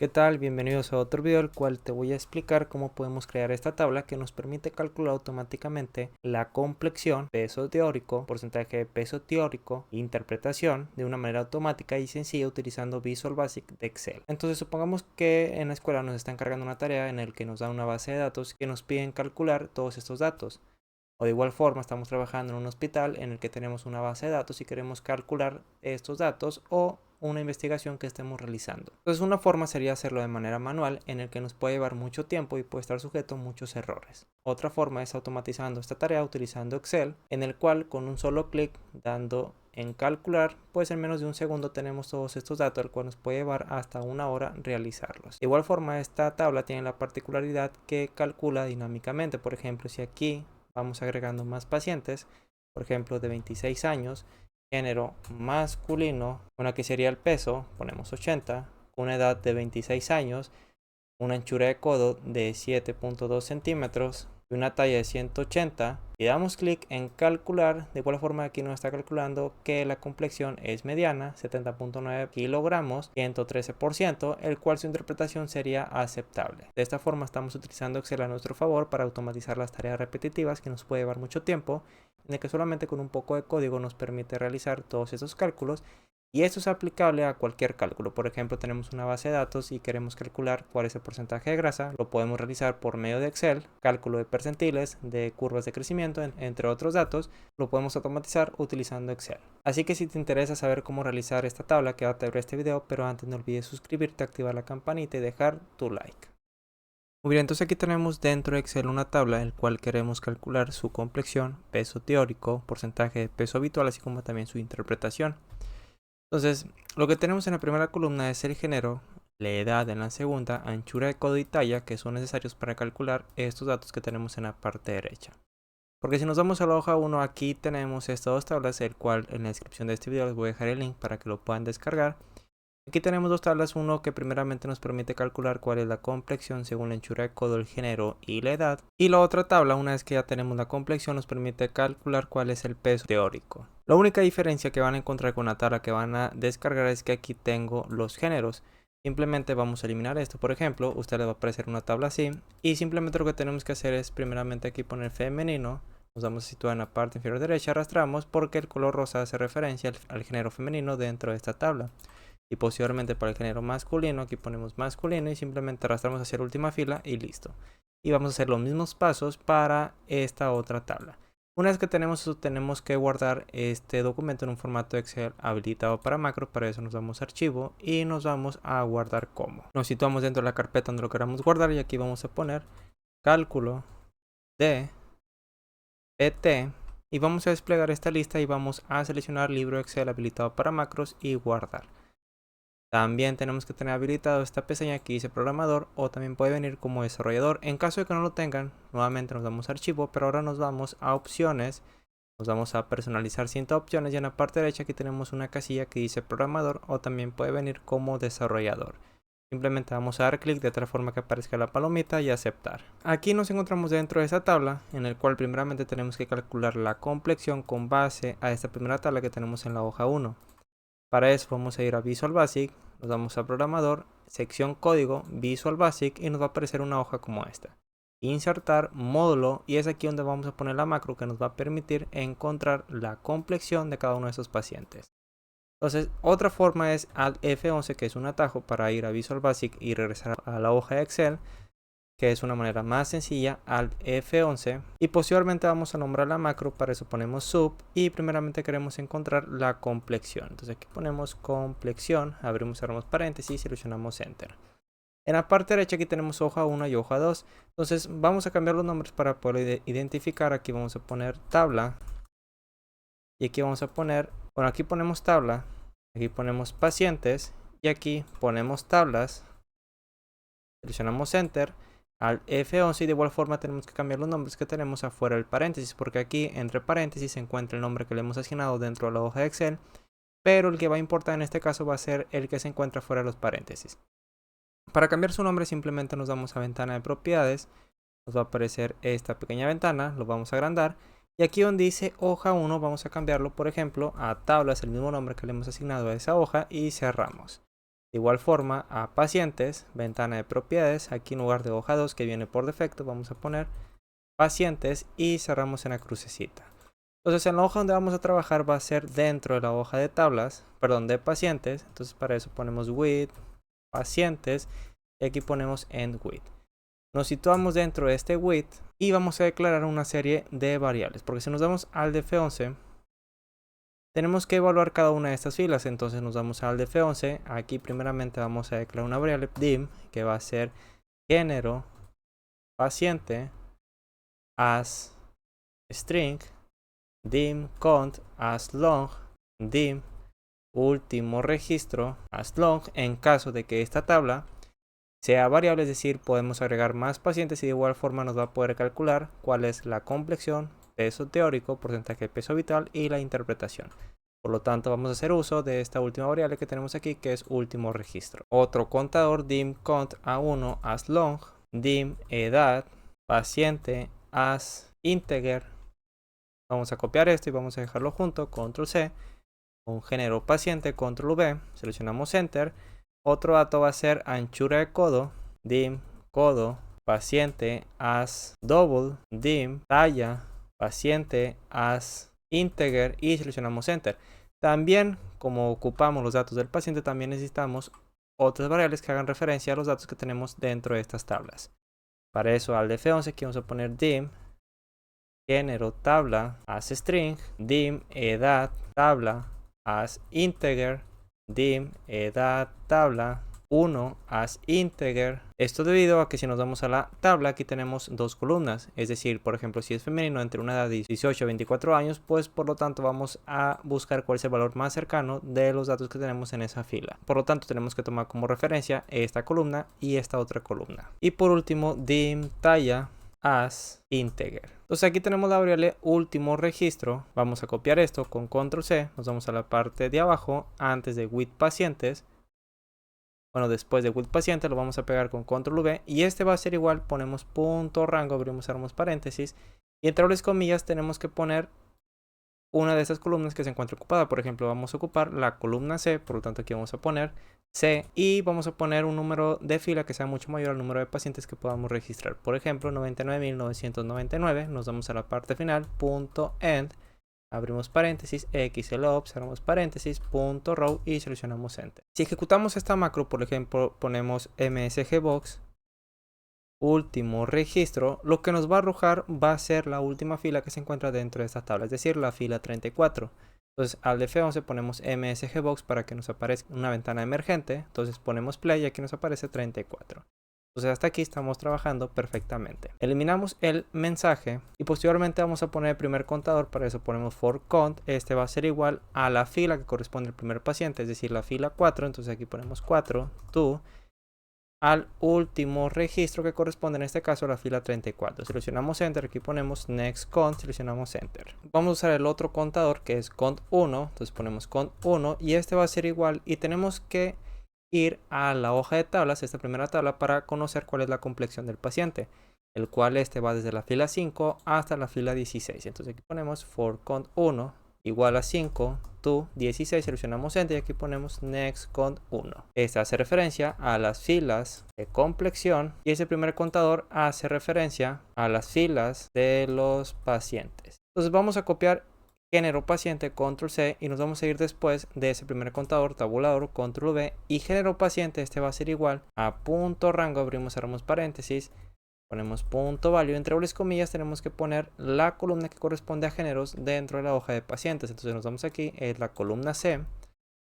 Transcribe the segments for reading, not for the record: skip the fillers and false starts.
¿Qué tal? Bienvenidos a otro video, el cual te voy a explicar cómo podemos crear esta tabla que nos permite calcular automáticamente la complexión, peso teórico, porcentaje de peso teórico, interpretación de una manera automática y sencilla utilizando Visual Basic de Excel. Entonces supongamos que en la escuela nos están cargando una tarea en la que nos da una base de datos que nos piden calcular todos estos datos. O de igual forma estamos trabajando en un hospital en el que tenemos una base de datos y queremos calcular estos datos o una investigación que estemos realizando. Entonces una forma sería hacerlo de manera manual, en el que nos puede llevar mucho tiempo y puede estar sujeto a muchos errores. Otra forma es automatizando esta tarea utilizando Excel, en el cual con un solo clic dando en calcular, pues en menos de un segundo tenemos todos estos datos, el cual nos puede llevar hasta una hora realizarlos. De igual forma, esta tabla tiene la particularidad que calcula dinámicamente. Por ejemplo, si aquí vamos agregando más pacientes, por ejemplo de 26 años, género masculino, una que sería el peso, ponemos 80, una edad de 26 años, una anchura de codo de 7.2 centímetros y una talla de 180, y damos clic en calcular. De igual forma aquí nos está calculando que la complexión es mediana, 70.9 kilogramos, 113%, el cual su interpretación sería aceptable. De esta forma estamos utilizando Excel a nuestro favor para automatizar las tareas repetitivas que nos puede llevar mucho tiempo, en el que solamente con un poco de código nos permite realizar todos esos cálculos. Y esto es aplicable a cualquier cálculo. Por ejemplo, tenemos una base de datos y queremos calcular cuál es el porcentaje de grasa. Lo podemos realizar por medio de Excel, cálculo de percentiles, de curvas de crecimiento, entre otros datos. Lo podemos automatizar utilizando Excel. Así que si te interesa saber cómo realizar esta tabla, quédate a ver este video, pero antes no olvides suscribirte, activar la campanita y dejar tu like. Muy bien, entonces aquí tenemos dentro de Excel una tabla en la cual queremos calcular su complexión, peso teórico, porcentaje de peso habitual, así como también su interpretación. Entonces, lo que tenemos en la primera columna es el género, la edad en la segunda, anchura de codo y talla, que son necesarios para calcular estos datos que tenemos en la parte derecha. Porque si nos vamos a la hoja 1, aquí tenemos estas dos tablas, el cual en la descripción de este video les voy a dejar el link para que lo puedan descargar. Aquí tenemos dos tablas, uno que primeramente nos permite calcular cuál es la complexión según la anchura de codo, el género y la edad. Y la otra tabla, una vez que ya tenemos la complexión, nos permite calcular cuál es el peso teórico. La única diferencia que van a encontrar con la tabla que van a descargar es que aquí tengo los géneros. Simplemente vamos a eliminar esto. Por ejemplo, a usted le va a aparecer una tabla así. Y simplemente lo que tenemos que hacer es primeramente aquí poner femenino. Nos vamos a situar en la parte inferior derecha, arrastramos porque el color rosa hace referencia al género femenino dentro de esta tabla. Y posteriormente para el género masculino, aquí ponemos masculino y simplemente arrastramos hacia la última fila y listo. Y vamos a hacer los mismos pasos para esta otra tabla. Una vez que tenemos eso, tenemos que guardar este documento en un formato Excel habilitado para macro. Para eso nos vamos a archivo y nos vamos a guardar como. Nos situamos dentro de la carpeta donde lo queramos guardar y aquí vamos a poner cálculo de PT. Y vamos a desplegar esta lista y vamos a seleccionar libro Excel habilitado para macros y guardar. También tenemos que tener habilitado esta pestaña que dice programador, o también puede venir como desarrollador. En caso de que no lo tengan, nuevamente nos damos a archivo, pero ahora nos vamos a opciones. Nos vamos a personalizar 100 opciones y en la parte derecha aquí tenemos una casilla que dice programador, o también puede venir como desarrollador. Simplemente vamos a dar clic de tal forma que aparezca la palomita y aceptar. Aquí nos encontramos dentro de esta tabla, en el cual primeramente tenemos que calcular la complexión con base a esta primera tabla que tenemos en la hoja 1. Para eso vamos a ir a Visual Basic, nos vamos a programador, sección código, Visual Basic y nos va a aparecer una hoja como esta. Insertar módulo, y es aquí donde vamos a poner la macro que nos va a permitir encontrar la complexión de cada uno de esos pacientes. Entonces, otra forma es Alt F11, que es un atajo para ir a Visual Basic y regresar a la hoja de Excel, que es una manera más sencilla, Alt F11, y posteriormente vamos a nombrar la macro. Para eso ponemos sub y primeramente queremos encontrar la complexión. Entonces aquí ponemos complexión, abrimos y cerramos paréntesis y seleccionamos enter. En la parte derecha aquí tenemos hoja 1 y hoja 2. Entonces vamos a cambiar los nombres para poder identificar. Aquí vamos a poner tabla y aquí vamos a poner, bueno, aquí ponemos tabla, aquí ponemos pacientes y aquí ponemos tablas. Seleccionamos enter, al F11, y de igual forma tenemos que cambiar los nombres que tenemos afuera del paréntesis, porque aquí entre paréntesis se encuentra el nombre que le hemos asignado dentro de la hoja de Excel, pero el que va a importar en este caso va a ser el que se encuentra fuera de los paréntesis. Para cambiar su nombre simplemente nos vamos a ventana de propiedades, nos va a aparecer esta pequeña ventana, lo vamos a agrandar, y aquí donde dice hoja 1 vamos a cambiarlo por ejemplo a tablas, el mismo nombre que le hemos asignado a esa hoja, y cerramos. De igual forma a pacientes, ventana de propiedades, aquí en lugar de hoja 2 que viene por defecto, vamos a poner pacientes y cerramos en la crucecita. Entonces en la hoja donde vamos a trabajar va a ser dentro de la hoja de tablas, perdón, de pacientes. Entonces para eso ponemos with pacientes y aquí ponemos end with. Nos situamos dentro de este with y vamos a declarar una serie de variables, porque si nos damos al de F11 tenemos que evaluar cada una de estas filas. Entonces nos damos al de F11, aquí primeramente vamos a declarar una variable dim que va a ser género paciente as string dim count as long dim último registro as long en caso de que esta tabla sea variable, es decir, podemos agregar más pacientes y de igual forma nos va a poder calcular cuál es la complexión, peso teórico, porcentaje de peso vital y la interpretación. Por lo tanto vamos a hacer uso de esta última variable que tenemos aquí, que es último registro. Otro contador dim count a1 as long dim edad paciente as integer. Vamos a copiar esto y vamos a dejarlo junto, control C, con género paciente, control V, seleccionamos enter. Otro dato va a ser anchura de codo, dim codo paciente as double, dim talla paciente as integer y seleccionamos enter. También, como ocupamos los datos del paciente, también necesitamos otras variables que hagan referencia a los datos que tenemos dentro de estas tablas. Para eso al de F11 aquí vamos a poner dim género tabla as string, dim edad tabla as integer, dim edad tabla 1 as integer. Esto debido a que si nos vamos a la tabla aquí tenemos dos columnas, es decir, por ejemplo, si es femenino entre una edad de 18 a 24 años, pues por lo tanto vamos a buscar cuál es el valor más cercano de los datos que tenemos en esa fila. Por lo tanto tenemos que tomar como referencia esta columna y esta otra columna. Y por último, dim talla as integer. Entonces aquí tenemos la variable último registro. Vamos a copiar esto con control C, nos vamos a la parte de abajo antes de with pacientes. Bueno, después de with paciente lo vamos a pegar con control V y este va a ser igual, ponemos punto rango, abrimos cerramos paréntesis y entre las comillas tenemos que poner una de esas columnas que se encuentra ocupada. Por ejemplo, vamos a ocupar la columna C, por lo tanto aquí vamos a poner C y vamos a poner un número de fila que sea mucho mayor al número de pacientes que podamos registrar. Por ejemplo, 99.999, nos vamos a la parte final, punto end, abrimos paréntesis, xloopt, cerramos paréntesis, punto row y seleccionamos enter. Si ejecutamos esta macro, por ejemplo, ponemos msgbox último registro, lo que nos va a arrojar va a ser la última fila que se encuentra dentro de esta tabla, es decir, la fila 34. Entonces al de F11 ponemos msgbox para que nos aparezca una ventana emergente, entonces ponemos play y aquí nos aparece 34. Entonces hasta aquí estamos trabajando perfectamente. Eliminamos el mensaje y posteriormente vamos a poner el primer contador. Para eso ponemos for count. Este va a ser igual a la fila que corresponde al primer paciente, es decir, la fila 4. Entonces aquí ponemos 4 to al último registro que corresponde en este caso a la fila 34. Seleccionamos enter, aquí ponemos next count, seleccionamos enter. Vamos a usar el otro contador que es count1, entonces ponemos count1 y este va a ser igual y tenemos que ir a la hoja de tablas, esta primera tabla, para conocer cuál es la complexión del paciente, el cual este va desde la fila 5 hasta la fila 16. Entonces aquí ponemos for count1 igual a 5 to 16, seleccionamos enter y aquí ponemos next count1. Esta hace referencia a las filas de complexión y ese primer contador hace referencia a las filas de los pacientes. Entonces vamos a copiar género paciente, control C, y nos vamos a ir después de ese primer contador, tabulador, control V, y género paciente, este va a ser igual a punto rango, abrimos, cerramos paréntesis, ponemos punto value, entre dobles comillas tenemos que poner la columna que corresponde a géneros dentro de la hoja de pacientes. Entonces nos vamos aquí, es la columna C,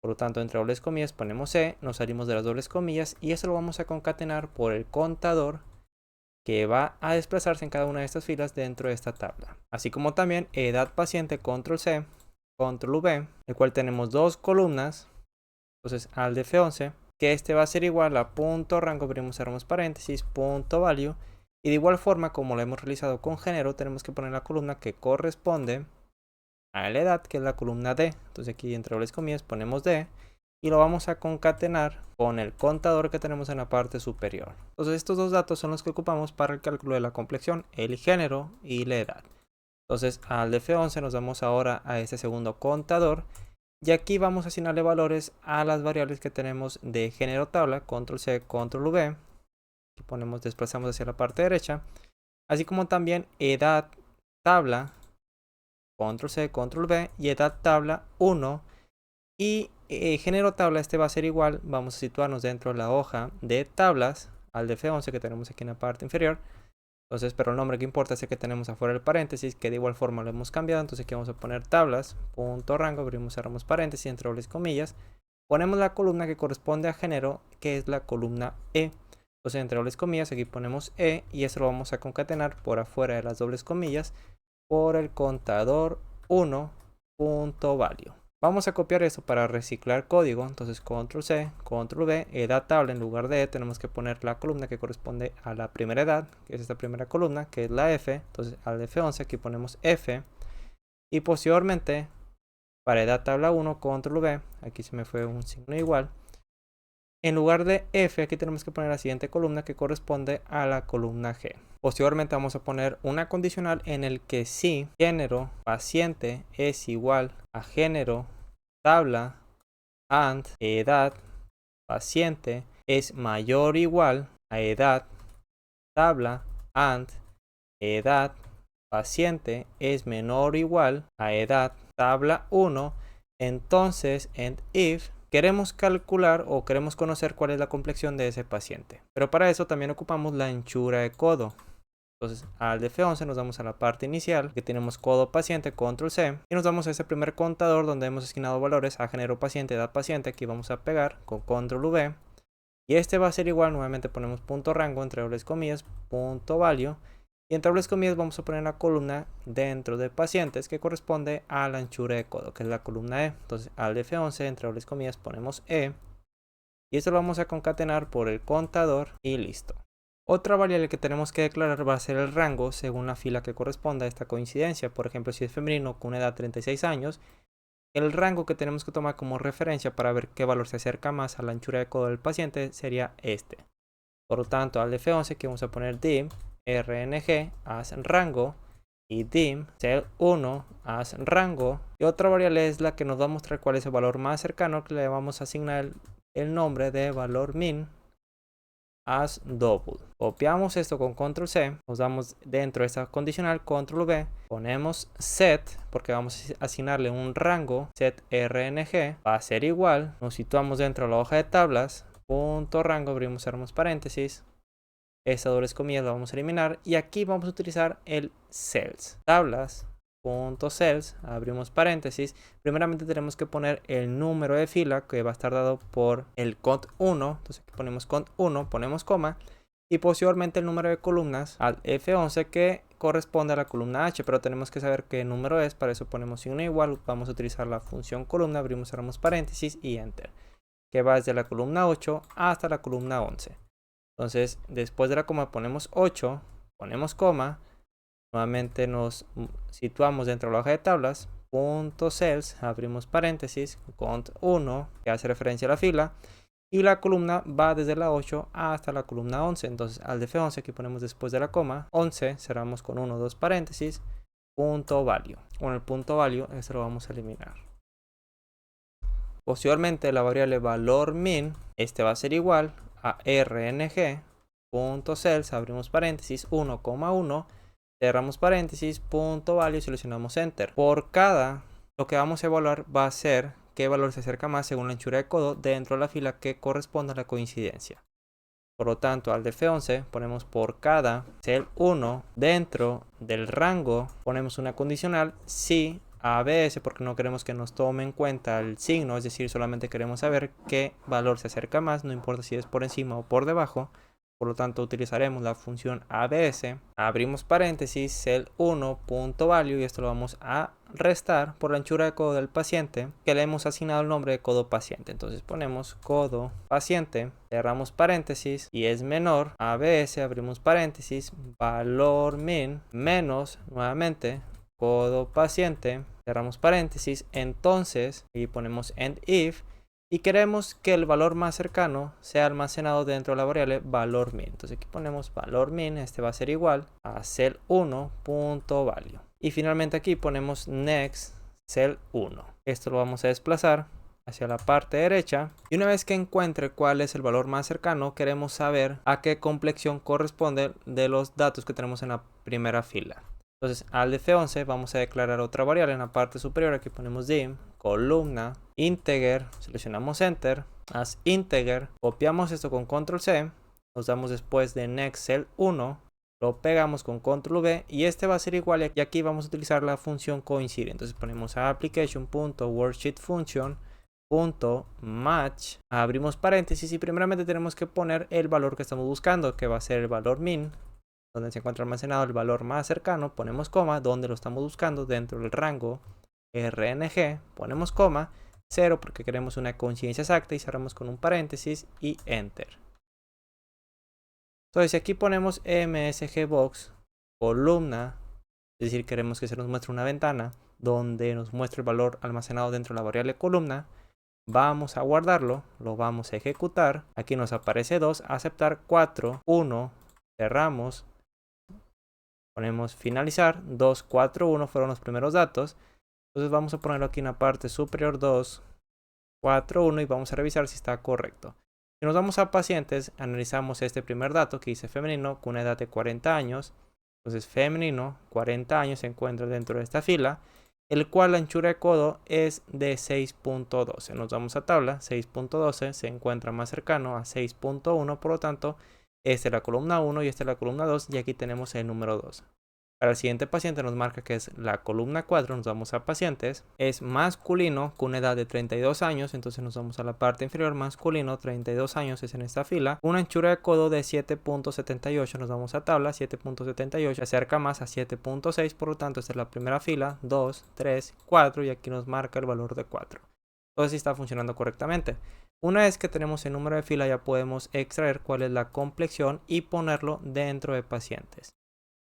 por lo tanto entre dobles comillas ponemos C, nos salimos de las dobles comillas y eso lo vamos a concatenar por el contador que va a desplazarse en cada una de estas filas dentro de esta tabla. Así como también edad paciente, control C, control V, el cual tenemos dos columnas. Entonces al de F11, que este va a ser igual a punto rango, abrimos, cerramos paréntesis, punto value. Y de igual forma como lo hemos realizado con género, tenemos que poner la columna que corresponde a la edad, que es la columna D. Entonces aquí entre dobles comillas ponemos D y lo vamos a concatenar con el contador que tenemos en la parte superior. Entonces estos dos datos son los que ocupamos para el cálculo de la complexión, el género y la edad. Entonces al de F11 nos vamos ahora a este segundo contador Y aquí vamos a asignarle valores a las variables que tenemos de género tabla, control C, control V. Aquí ponemos, desplazamos hacia la parte derecha. Así como también edad tabla, control C, control V, y edad tabla 1. Y género tabla, este va a ser igual, vamos a situarnos dentro de la hoja de tablas, al de F11 que tenemos aquí en la parte inferior. Entonces, pero el nombre que importa es el que tenemos afuera del paréntesis, que de igual forma lo hemos cambiado. Entonces aquí vamos a poner tablas, punto rango, abrimos, cerramos paréntesis, entre dobles comillas. Ponemos la columna que corresponde a género, que es la columna E. Entonces, entre dobles comillas, aquí ponemos E, y esto lo vamos a concatenar por afuera de las dobles comillas por el contador 1.value. Vamos a copiar esto para reciclar código. Entonces control C, control V, edad tabla, en lugar de E tenemos que poner la columna que corresponde a la primera edad, que es esta primera columna, que es la F. Entonces al F11 aquí ponemos F. Y posteriormente, para edad tabla 1, control V, aquí se me fue un signo igual. En lugar de F, aquí tenemos que poner la siguiente columna que corresponde a la columna G. Posteriormente vamos a poner una condicional en el que si género paciente es igual a género tabla and edad paciente es mayor o igual a edad tabla and edad paciente es menor o igual a edad tabla 1, entonces en if queremos calcular o queremos conocer cuál es la complexión de ese paciente. Pero para eso también ocupamos la anchura de codo. Entonces al de F11 nos vamos a la parte inicial, que tenemos codo paciente, control C, y nos vamos a ese primer contador donde hemos asignado valores a género paciente, edad paciente. Aquí vamos a pegar con control V, y este va a ser igual, nuevamente ponemos punto rango, entre dobles comillas, punto value, y entre dobles comillas vamos a poner la columna dentro de pacientes que corresponde a la anchura de codo, que es la columna E. Entonces al de F11, entre dobles comillas, ponemos E, y esto lo vamos a concatenar por el contador y listo. Otra variable que tenemos que declarar va a ser el rango según la fila que corresponda a esta coincidencia. Por ejemplo, si es femenino con una edad de 36 años, el rango que tenemos que tomar como referencia para ver qué valor se acerca más a la anchura de codo del paciente sería este. Por lo tanto, al F11 que vamos a poner dim rng as rango y dim cell1 as rango. Y otra variable es la que nos va a mostrar cuál es el valor más cercano, que le vamos a asignar el nombre de valor min as double. Copiamos esto con control C, nos damos dentro de esta condicional, control V, ponemos set, porque vamos a asignarle un rango, set rng, va a ser igual, nos situamos dentro de la hoja de tablas, punto rango, abrimos, cerramos paréntesis, esta dobles comillas la vamos a eliminar, y aquí vamos a utilizar el cells, tablas, punto cells, abrimos paréntesis. Primeramente tenemos que poner el número de fila que va a estar dado por el cont 1, entonces aquí ponemos cont 1, ponemos coma, y posteriormente el número de columnas al F11 que corresponde a la columna H, pero tenemos que saber qué número es, para eso ponemos signo igual, vamos a utilizar la función columna, abrimos, cerramos paréntesis y enter, que va desde la columna 8 hasta la columna 11. Entonces después de la coma ponemos 8, ponemos coma. Nuevamente nos situamos dentro de la hoja de tablas, punto cells, abrimos paréntesis, cont 1, que hace referencia a la fila, y la columna va desde la 8 hasta la columna 11. Entonces al de F11 aquí ponemos después de la coma, 11, cerramos con 1, 2 paréntesis, punto value. Con el punto value, esto lo vamos a eliminar. Posteriormente la variable valor min, este va a ser igual a rng, punto cells, abrimos paréntesis, 1,1, cerramos paréntesis, punto value, seleccionamos enter. Por cada, lo que vamos a evaluar va a ser qué valor se acerca más según la anchura de codo dentro de la fila que corresponde a la coincidencia. Por lo tanto, al de F11 ponemos por cada cell 1 dentro del rango, ponemos una condicional si ABS, porque no queremos que nos tome en cuenta el signo, es decir, solamente queremos saber qué valor se acerca más, no importa si es por encima o por debajo. Por lo tanto, utilizaremos la función ABS, abrimos paréntesis, cell1.value, y esto lo vamos a restar por la anchura de codo del paciente, que le hemos asignado el nombre de codo paciente. Entonces ponemos codo paciente, cerramos paréntesis, y es menor, ABS, abrimos paréntesis, valor min, menos, nuevamente, codo paciente, cerramos paréntesis, entonces, y ponemos end if, y queremos que el valor más cercano sea almacenado dentro de la variable valor min. Entonces aquí ponemos valor min, este va a ser igual a cell1.value. Y finalmente aquí ponemos next cell 1. Esto lo vamos a desplazar hacia la parte derecha, y una vez que encuentre cuál es el valor más cercano, queremos saber a qué complexión corresponde de los datos que tenemos en la primera fila. Entonces al F11 vamos a declarar otra variable en la parte superior. Aquí ponemos dim, columna, integer, seleccionamos enter, as integer, copiamos esto con control C, nos damos después de next cell 1, lo pegamos con control V y este va a ser igual, y aquí vamos a utilizar la función coincide. Entonces ponemos application.worksheetFunction.match, abrimos paréntesis y primeramente tenemos que poner el valor que estamos buscando, que va a ser el valor min, donde se encuentra almacenado el valor más cercano, ponemos coma, donde lo estamos buscando dentro del rango RNG, ponemos coma, 0 porque queremos una coincidencia exacta y cerramos con un paréntesis y enter. Entonces aquí ponemos msgbox, columna, es decir, queremos que se nos muestre una ventana donde nos muestre el valor almacenado dentro de la variable columna. Vamos a guardarlo, lo vamos a ejecutar, aquí nos aparece 2, aceptar 4, 1, cerramos, ponemos finalizar, 2, 4, 1 fueron los primeros datos. Entonces vamos a ponerlo aquí en la parte superior 2, 4, 1 y vamos a revisar si está correcto. Si nos vamos a pacientes, analizamos este primer dato que dice femenino con una edad de 40 años. Entonces femenino, 40 años se encuentra dentro de esta fila, el cual la anchura de codo es de 6.12. Nos vamos a tabla, 6.12 se encuentra más cercano a 6.1, por lo tanto, esta es la columna 1 y esta es la columna 2 y aquí tenemos el número 2. Para el siguiente paciente nos marca que es la columna 4, nos vamos a pacientes, es masculino con una edad de 32 años, entonces nos vamos a la parte inferior, masculino, 32 años es en esta fila, una anchura de codo de 7.78, nos vamos a tabla, 7.78, se acerca más a 7.6, por lo tanto esta es la primera fila, 2, 3, 4 y aquí nos marca el valor de 4. Entonces está funcionando correctamente. Una vez que tenemos el número de fila ya podemos extraer cuál es la complexión y ponerlo dentro de pacientes.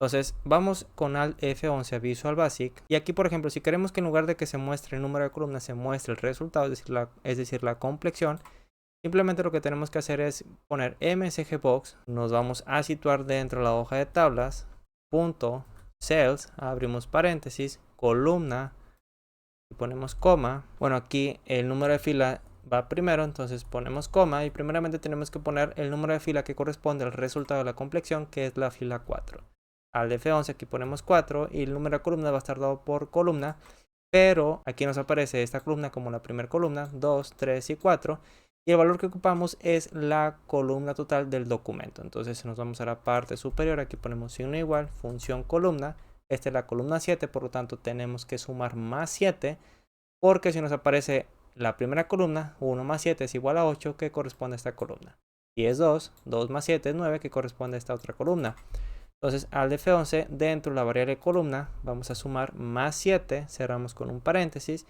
Entonces vamos con Alt F11 a Visual Basic y aquí por ejemplo si queremos que en lugar de que se muestre el número de columnas se muestre el resultado, es decir la complexión, simplemente lo que tenemos que hacer es poner msgbox, nos vamos a situar dentro de la hoja de tablas, punto, cells, abrimos paréntesis, columna y ponemos coma. Bueno, aquí el número de fila va primero, entonces ponemos coma y primeramente tenemos que poner el número de fila que corresponde al resultado de la complexión, que es la fila 4. Al F11 aquí ponemos 4 y el número de columna va a estar dado por columna, pero aquí nos aparece esta columna como la primera columna, 2, 3 y 4, y el valor que ocupamos es la columna total del documento. Entonces nos vamos a la parte superior, aquí ponemos signo igual, función columna, esta es la columna 7, por lo tanto tenemos que sumar más 7, porque si nos aparece la primera columna, 1 más 7 es igual a 8, que corresponde a esta columna, y es 2, 2 más 7 es 9, que corresponde a esta otra columna. Entonces al F11 dentro de la variable columna vamos a sumar más 7, cerramos con un paréntesis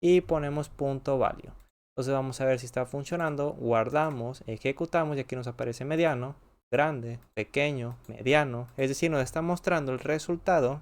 y ponemos punto value. Entonces vamos a ver si está funcionando, guardamos, ejecutamos y aquí nos aparece mediano, grande, pequeño, mediano, es decir nos está mostrando el resultado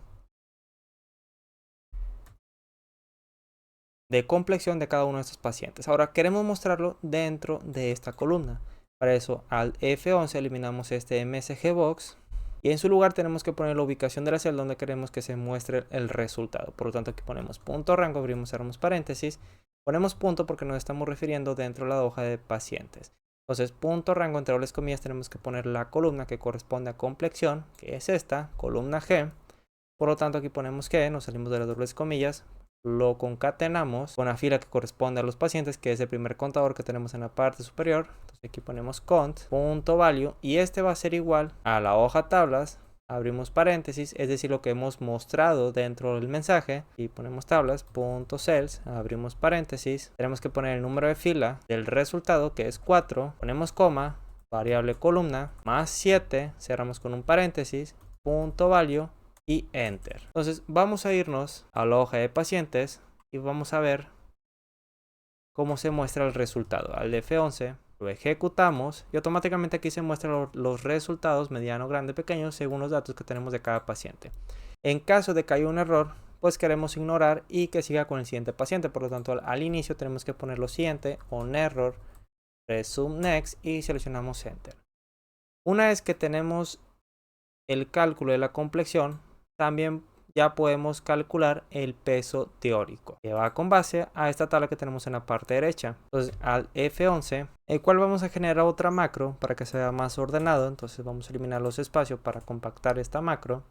de complexión de cada uno de estos pacientes. Ahora queremos mostrarlo dentro de esta columna. Para eso al F11 eliminamos este msgbox. Y en su lugar tenemos que poner la ubicación de la celda donde queremos que se muestre el resultado. Por lo tanto aquí ponemos punto rango, abrimos, cerramos paréntesis. Ponemos punto porque nos estamos refiriendo dentro de la hoja de pacientes. Entonces punto rango entre dobles comillas tenemos que poner la columna que corresponde a complexión, que es esta, columna G. Por lo tanto aquí ponemos G, nos salimos de las dobles comillas. Lo concatenamos con la fila que corresponde a los pacientes, que es el primer contador que tenemos en la parte superior. Entonces aquí ponemos cont.value y este va a ser igual a la hoja tablas, abrimos paréntesis, es decir lo que hemos mostrado dentro del mensaje, y ponemos tablas.cells, abrimos paréntesis, tenemos que poner el número de fila del resultado que es 4, ponemos coma, variable columna, más 7, cerramos con un paréntesis, punto value y enter. Entonces vamos a irnos a la hoja de pacientes y vamos a ver cómo se muestra el resultado. Al F11 lo ejecutamos y automáticamente aquí se muestran los resultados mediano, grande, pequeño según los datos que tenemos de cada paciente. En caso de que haya un error, pues queremos ignorar y que siga con el siguiente paciente. Por lo tanto al inicio tenemos que poner lo siguiente, on error, resume next y seleccionamos enter. Una vez que tenemos el cálculo de la complexión, también ya podemos calcular el peso teórico, que va con base a esta tabla que tenemos en la parte derecha. Entonces al F11, el cual vamos a generar otra macro para que sea más ordenado. Entonces vamos a eliminar los espacios para compactar esta macro.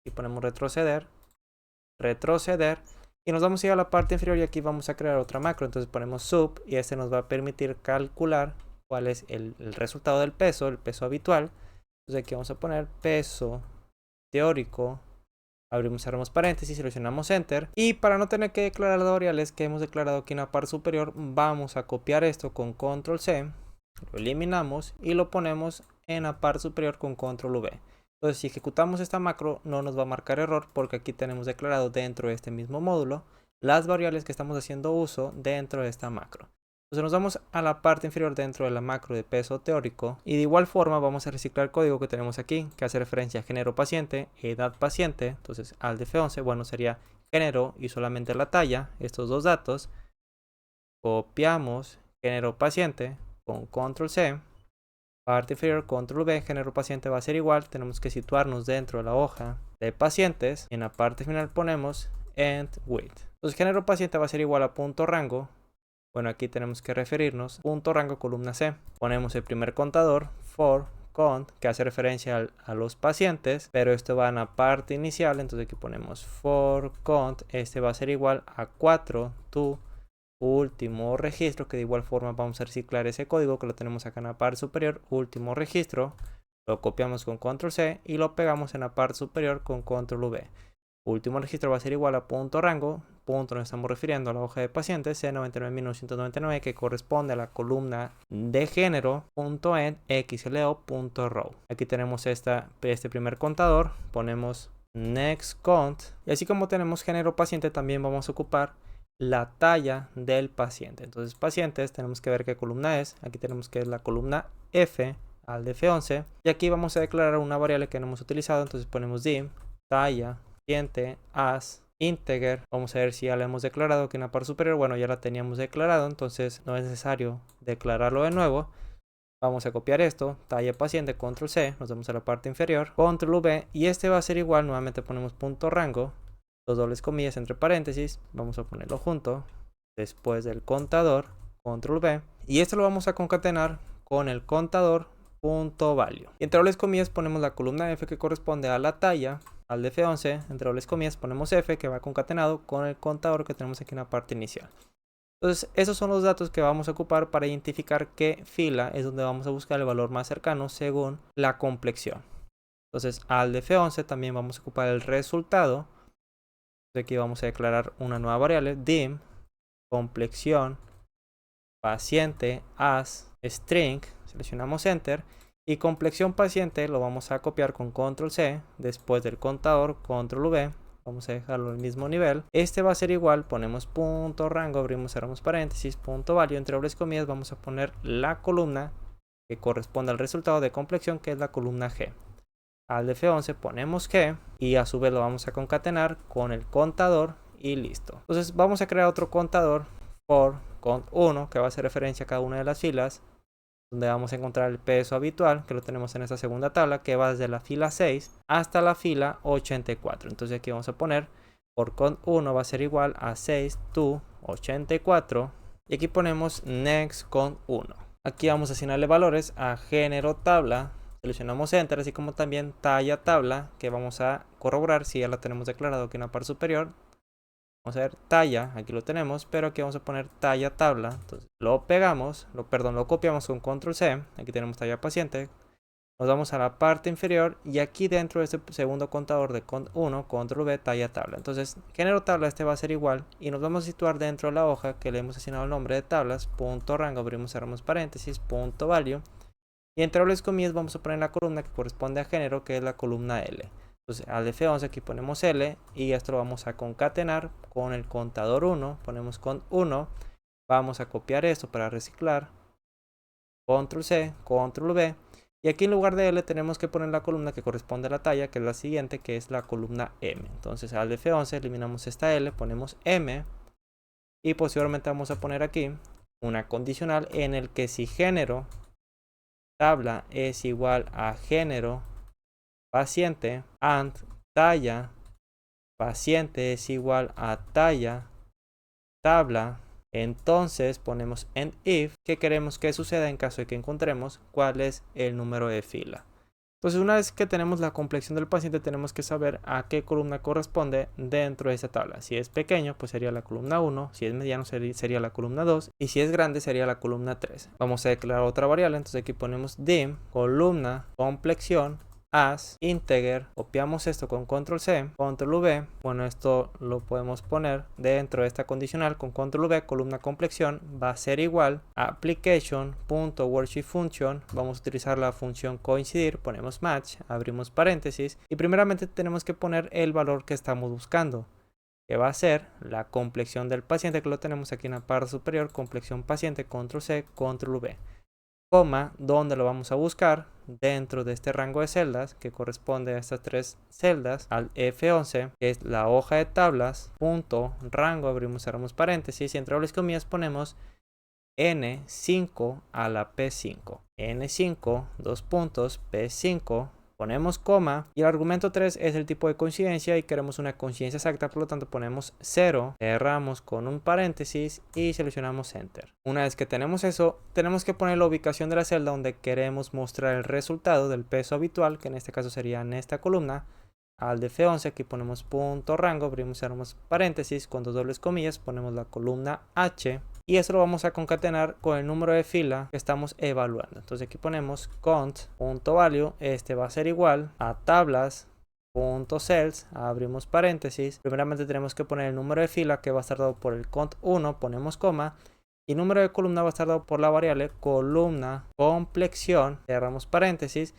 Y ponemos retroceder, y nos vamos a ir a la parte inferior y aquí vamos a crear otra macro. Entonces ponemos sub y este nos va a permitir calcular cuál es el resultado del peso, el peso habitual. Entonces aquí vamos a poner peso teórico, abrimos, cerramos paréntesis, seleccionamos enter, y para no tener que declarar las variables que hemos declarado aquí en la parte superior, vamos a copiar esto con control C, lo eliminamos y lo ponemos en la parte superior con control V. Entonces si ejecutamos esta macro no nos va a marcar error porque aquí tenemos declarado dentro de este mismo módulo las variables que estamos haciendo uso dentro de esta macro. Entonces nos vamos a la parte inferior dentro de la macro de peso teórico y de igual forma vamos a reciclar el código que tenemos aquí, que hace referencia a género paciente, edad paciente. Entonces al de F11, bueno, sería género y solamente la talla, estos dos datos. Copiamos género paciente con control C, parte inferior control V, género paciente va a ser igual, tenemos que situarnos dentro de la hoja de pacientes y en la parte final ponemos end with. Entonces género paciente va a ser igual a punto rango. Bueno, aquí tenemos que referirnos punto rango columna C. Ponemos el primer contador for cont, que hace referencia a los pacientes, pero esto va en la parte inicial. Entonces aquí ponemos for cont, este va a ser igual a 4 tu último registro, que de igual forma vamos a reciclar ese código que lo tenemos acá en la parte superior, último registro, lo copiamos con control C y lo pegamos en la parte superior con control V. Último registro va a ser igual a punto rango, punto nos estamos refiriendo a la hoja de pacientes C99.1999 que corresponde a la columna de género, punto end, xlo, punto row. Aquí tenemos este primer contador, ponemos next cont y así como tenemos género paciente también vamos a ocupar la talla del paciente. Entonces pacientes tenemos que ver qué columna es, aquí tenemos que es la columna F al de F11 y aquí vamos a declarar una variable que no hemos utilizado, entonces ponemos dim talla as integer. Vamos a ver si ya la hemos declarado aquí en la parte superior. Bueno, ya la teníamos declarado, entonces no es necesario declararlo de nuevo. Vamos a copiar esto, talla paciente, control C, nos vamos a la parte inferior, control V, y este va a ser igual, nuevamente ponemos punto rango, dos dobles comillas entre paréntesis, vamos a ponerlo junto, después del contador, control V, y esto lo vamos a concatenar con el contador punto value. Y entre dobles comillas ponemos la columna F que corresponde a la talla, al de F11, entre dobles comillas ponemos F que va concatenado con el contador que tenemos aquí en la parte inicial. Entonces esos son los datos que vamos a ocupar para identificar qué fila es donde vamos a buscar el valor más cercano según la complexión. Entonces al de F11 también vamos a ocupar el resultado. Entonces, aquí vamos a declarar una nueva variable, dim complexión paciente as string, seleccionamos enter. Y complexión paciente lo vamos a copiar con control C, después del contador, control V, vamos a dejarlo al mismo nivel. Este va a ser igual, ponemos punto rango, abrimos, cerramos paréntesis, punto value, entre dobles comillas vamos a poner la columna que corresponde al resultado de complexión, que es la columna G. Al de F11 ponemos G y a su vez lo vamos a concatenar con el contador y listo. Entonces vamos a crear otro contador for cont1 que va a hacer referencia a cada una de las filas, donde vamos a encontrar el peso habitual, que lo tenemos en esta segunda tabla, que va desde la fila 6 hasta la fila 84. Entonces aquí vamos a poner por cont1 va a ser igual a 6 to 84 y aquí ponemos next cont1. Aquí vamos a asignarle valores a género tabla, seleccionamos enter, así como también talla tabla, que vamos a corroborar si ya la tenemos declarado aquí en la parte superior. Vamos a ver talla, aquí lo tenemos, pero aquí vamos a poner talla tabla. Entonces lo pegamos, lo copiamos con control C. Aquí tenemos talla paciente. Nos vamos a la parte inferior y aquí dentro de este segundo contador de cont1, control V, talla tabla. Entonces género tabla este va a ser igual y nos vamos a situar dentro de la hoja que le hemos asignado el nombre de tablas, punto rango, abrimos, cerramos paréntesis, punto value. Y entre dobles comillas vamos a poner la columna que corresponde a género, que es la columna L. Entonces al F11 aquí ponemos L y esto lo vamos a concatenar con el contador 1, ponemos cont 1, vamos a copiar esto para reciclar, control C, control V, y aquí en lugar de L tenemos que poner la columna que corresponde a la talla, que es la siguiente, que es la columna M. Entonces al F11 eliminamos esta L, ponemos M y posteriormente vamos a poner aquí una condicional en el que si género tabla es igual a género paciente and talla paciente es igual a talla tabla. Entonces ponemos end if, que queremos que suceda en caso de que encontremos cuál es el número de fila. Entonces, una vez que tenemos la complexión del paciente, tenemos que saber a qué columna corresponde dentro de esa tabla. Si es pequeño, pues sería la columna 1, si es mediano sería la columna 2 y si es grande sería la columna 3. Vamos a declarar otra variable, entonces aquí ponemos dim columna complexión as integer, copiamos esto con control C, control V, bueno, esto lo podemos poner dentro de esta condicional con control V, columna complexión va a ser igual a application.worksheetFunction, vamos a utilizar la función coincidir, ponemos match, abrimos paréntesis y primeramente tenemos que poner el valor que estamos buscando, que va a ser la complexión del paciente, que lo tenemos aquí en la parte superior, complexión paciente, control C, control V, coma, donde lo vamos a buscar dentro de este rango de celdas que corresponde a estas tres celdas al F11, que es la hoja de tablas, punto, rango, abrimos, cerramos paréntesis y entre dobles comillas ponemos N5 a la P5, N5, dos puntos, P5, ponemos coma y el argumento 3 es el tipo de coincidencia y queremos una coincidencia exacta, por lo tanto ponemos 0, cerramos con un paréntesis y seleccionamos enter. Una vez que tenemos eso, tenemos que poner la ubicación de la celda donde queremos mostrar el resultado del peso habitual, que en este caso sería en esta columna, al de F11, aquí ponemos punto rango, abrimos, cerramos paréntesis, con dos dobles comillas, ponemos la columna H. Y eso lo vamos a concatenar con el número de fila que estamos evaluando. Entonces aquí ponemos cont.value, este va a ser igual a tablas.cells, abrimos paréntesis. Primeramente tenemos que poner el número de fila que va a estar dado por el cont1, ponemos coma. Y número de columna va a estar dado por la variable columna complexión, cerramos paréntesis.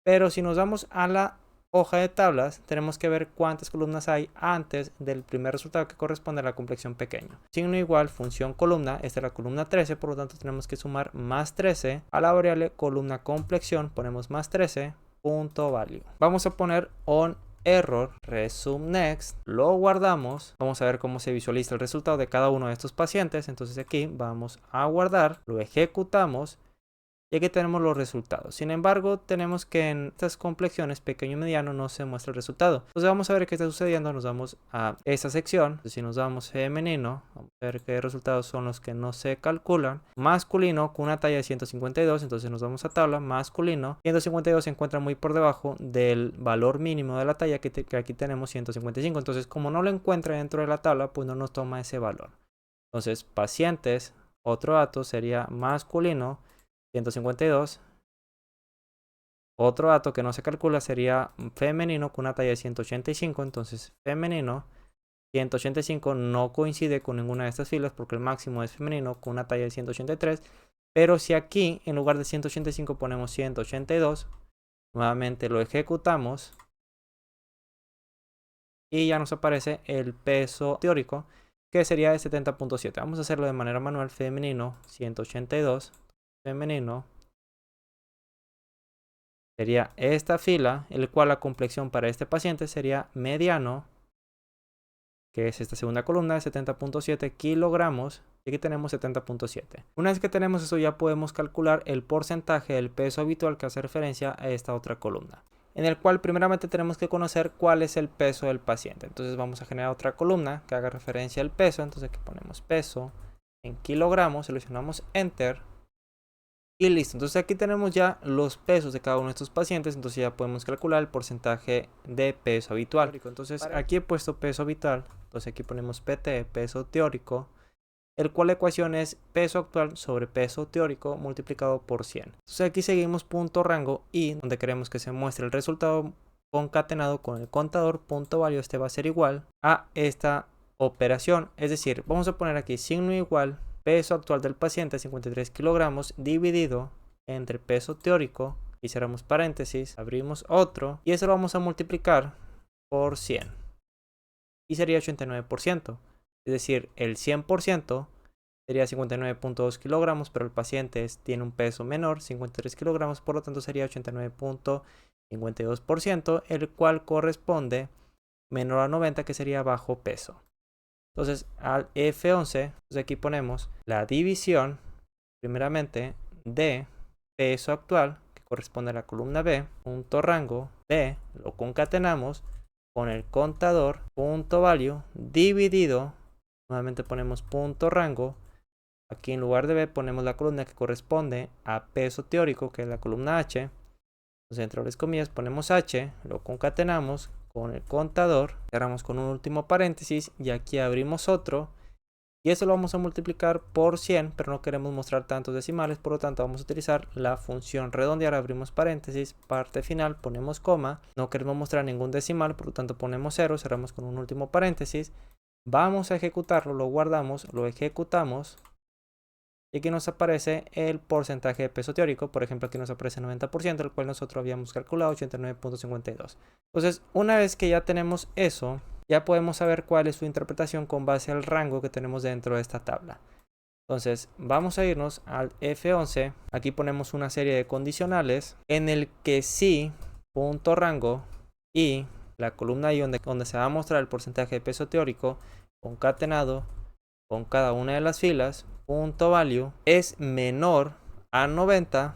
Pero si nos vamos a la hoja de tablas, tenemos que ver cuántas columnas hay antes del primer resultado que corresponde a la complexión pequeño. Signo igual, función columna, esta es la columna 13, por lo tanto tenemos que sumar más 13 a la variable columna complexión, ponemos más 13, punto value. Vamos a poner on error, resume next, lo guardamos, vamos a ver cómo se visualiza el resultado de cada uno de estos pacientes, entonces aquí vamos a guardar, lo ejecutamos. Y aquí tenemos los resultados. Sin embargo, tenemos que en estas complexiones pequeño y mediano no se muestra el resultado. Entonces vamos a ver qué está sucediendo. Nos vamos a esta sección. Entonces, si nos damos femenino, vamos a ver qué resultados son los que no se calculan. Masculino con una talla de 152. Entonces nos vamos a tabla. Masculino. 152 se encuentra muy por debajo del valor mínimo de la talla que aquí tenemos 155. Entonces como no lo encuentra dentro de la tabla, pues no nos toma ese valor. Entonces pacientes, otro dato sería masculino. 152. Otro dato que no se calcula sería femenino con una talla de 185. Entonces femenino 185 no coincide con ninguna de estas filas porque el máximo es femenino con una talla de 183. Pero si aquí en lugar de 185 ponemos 182, nuevamente lo ejecutamos y ya nos aparece el peso teórico, que sería de 70.7. Vamos a hacerlo de manera manual. Femenino 182, femenino sería esta fila, el cual la complexión para este paciente sería mediano, que es esta segunda columna de 70.7 kilogramos. Y aquí tenemos 70.7. Una vez que tenemos eso, ya podemos calcular el porcentaje del peso habitual que hace referencia a esta otra columna, en el cual primeramente tenemos que conocer cuál es el peso del paciente. Entonces vamos a generar otra columna que haga referencia al peso. Entonces aquí ponemos peso en kilogramos, seleccionamos enter. Y listo, entonces aquí tenemos ya los pesos de cada uno de estos pacientes, entonces ya podemos calcular el porcentaje de peso habitual. Entonces aquí he puesto peso habitual, entonces aquí ponemos PT, peso teórico, el cual la ecuación es peso actual sobre peso teórico multiplicado por 100. Entonces aquí seguimos punto rango y donde queremos que se muestre el resultado concatenado con el contador punto value, este va a ser igual a esta operación, es decir, vamos a poner aquí signo igual, peso actual del paciente 53 kilogramos dividido entre peso teórico y cerramos paréntesis, abrimos otro y eso lo vamos a multiplicar por 100 y sería 89%, es decir, el 100% sería 59.2 kilogramos, pero el paciente tiene un peso menor, 53 kilogramos, por lo tanto sería 89.52%, el cual corresponde menor a 90, que sería bajo peso. Entonces al F11, entonces aquí ponemos la división primeramente de peso actual, que corresponde a la columna B, punto rango B, lo concatenamos con el contador punto value dividido, nuevamente ponemos punto rango. Aquí en lugar de B ponemos la columna que corresponde a peso teórico, que es la columna H. Entonces entre las comillas ponemos H, lo concatenamos con el contador, cerramos con un último paréntesis y aquí abrimos otro. Y eso lo vamos a multiplicar por 100, pero no queremos mostrar tantos decimales, por lo tanto vamos a utilizar la función redondear, abrimos paréntesis, parte final, ponemos coma, no queremos mostrar ningún decimal, por lo tanto ponemos 0, cerramos con un último paréntesis, vamos a ejecutarlo, lo guardamos, lo ejecutamos, y aquí nos aparece el porcentaje de peso teórico, por ejemplo aquí nos aparece 90%, el cual nosotros habíamos calculado 89.52. Entonces una vez que ya tenemos eso, ya podemos saber cuál es su interpretación con base al rango que tenemos dentro de esta tabla. Entonces vamos a irnos al F11, aquí ponemos una serie de condicionales en el que si punto rango y la columna I donde se va a mostrar el porcentaje de peso teórico concatenado con cada una de las filas, punto value es menor a 90,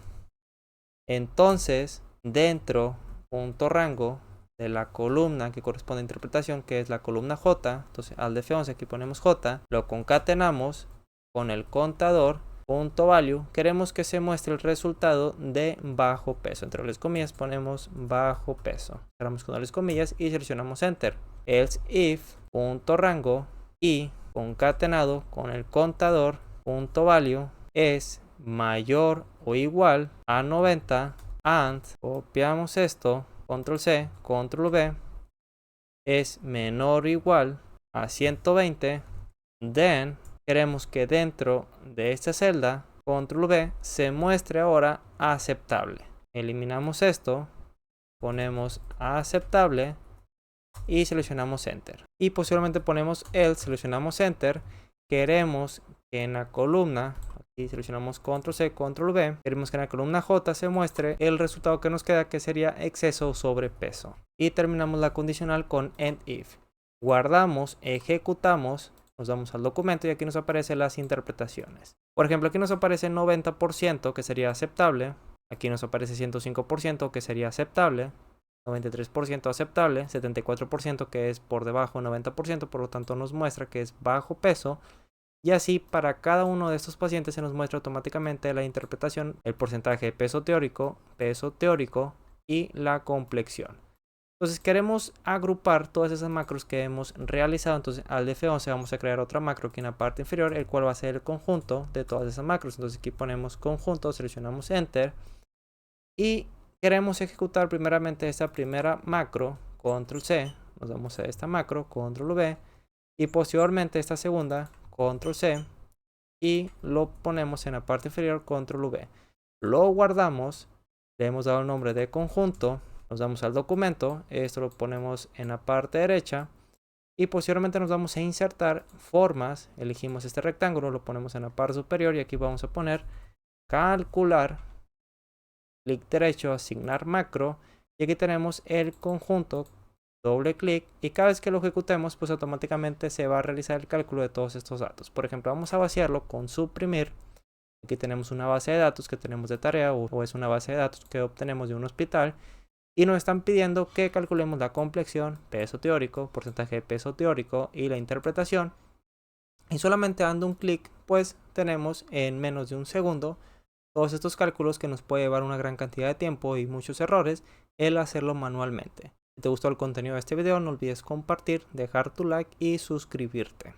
entonces dentro punto rango de la columna que corresponde a interpretación, que es la columna J, entonces al de F11 aquí ponemos J, lo concatenamos con el contador punto value, queremos que se muestre el resultado de bajo peso, entre las comillas ponemos bajo peso, cerramos con las comillas y seleccionamos enter. Else if punto rango y concatenado con el contador punto value es mayor o igual a 90 and copiamos esto, control C, control V, es menor o igual a 120, then queremos que dentro de esta celda, control V, se muestre ahora aceptable. Eliminamos esto, ponemos aceptable y seleccionamos enter. Y posteriormente ponemos else, seleccionamos enter. Queremos que en la columna, aquí seleccionamos control C, control V, queremos que en la columna J se muestre el resultado que nos queda, que sería exceso o sobrepeso. Y terminamos la condicional con end if. Guardamos, ejecutamos, nos vamos al documento y aquí nos aparecen las interpretaciones. Por ejemplo, aquí nos aparece 90% que sería aceptable, aquí nos aparece 105% que sería aceptable, 93% aceptable, 74% que es por debajo de 90%, por lo tanto nos muestra que es bajo peso. Y así para cada uno de estos pacientes se nos muestra automáticamente la interpretación, el porcentaje de peso teórico y la complexión. Entonces queremos agrupar todas esas macros que hemos realizado. Entonces al F11 vamos a crear otra macro aquí en la parte inferior, el cual va a ser el conjunto de todas esas macros. Entonces aquí ponemos conjunto, seleccionamos enter y queremos ejecutar primeramente esta primera macro, control C, nos vamos a esta macro, control V, y posteriormente esta segunda, control C, y lo ponemos en la parte inferior, control V. Lo guardamos, le hemos dado el nombre de conjunto, nos vamos al documento, esto lo ponemos en la parte derecha, y posteriormente nos vamos a insertar formas, elegimos este rectángulo, lo ponemos en la parte superior, y aquí vamos a poner calcular, clic derecho, asignar macro, y aquí tenemos el conjunto, doble clic, y cada vez que lo ejecutemos pues automáticamente se va a realizar el cálculo de todos estos datos. Por ejemplo, vamos a vaciarlo con suprimir. Aquí tenemos una base de datos que tenemos de tarea o es una base de datos que obtenemos de un hospital y nos están pidiendo que calculemos la complexión, peso teórico, porcentaje de peso teórico y la interpretación, y solamente dando un clic pues tenemos en menos de un segundo todos estos cálculos que nos puede llevar una gran cantidad de tiempo y muchos errores el hacerlo manualmente. Si te gustó el contenido de este video, no olvides compartir, dejar tu like y suscribirte.